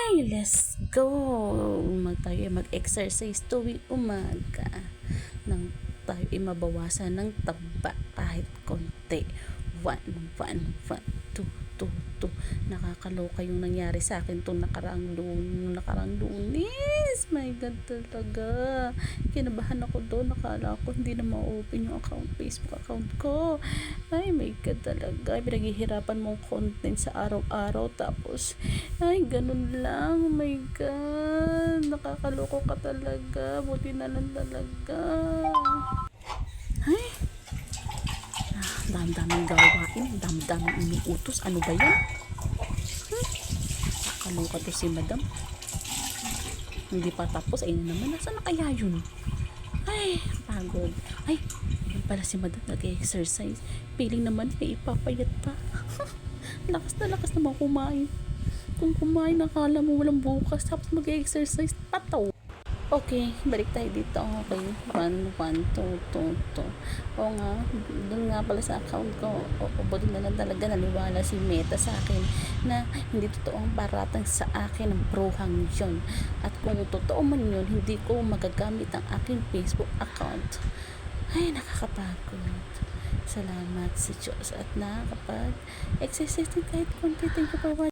Let's go! Tayo mag-exercise tuwing umaga nang tayo mabawasan ng taba kahit konti. 1, 1, 1, 2, 2, 2. Nakakaloka yung nangyari sa akin itong nakaraang Lunes. My God talaga. Kinabahan ako doon. Nakala ko hindi na ma-open yung Facebook account ko. Ay, my God talaga. Pinaghihirapan mong content sa araw-araw. Tapos, ay, ganun lang. Oh my God. Nakakaloko ka talaga. Buti na lang talaga. Ay, dami-daming gawain, dami-daming iniutos. Ano ba yan? Kaloka to si madam. Hindi pa tapos. Ayun naman. Nasaan na kaya yun? Ay, pagod. Ay, yun pala si madam nag-exercise. Piling naman may ipapayat pa. Lakas naman kumain. Kung kumain, nakala mo walang bukas. Tapos mag-exercise. Pataw. Okay, balik tayo dito. Okay, 1, 1, 2, 2, 2. O nga, doon nga pala sa account ko. Buti na lang talaga naniwala si Meta sa akin na hindi totoo ang paratang sa akin ng bruhang yun. At kung totoo man yun, hindi ko magagamit ang aking Facebook account. Ay, nakakapagod. Salamat sa Diyos at nakakapag-exercise din kahit konti. Thank you for watching.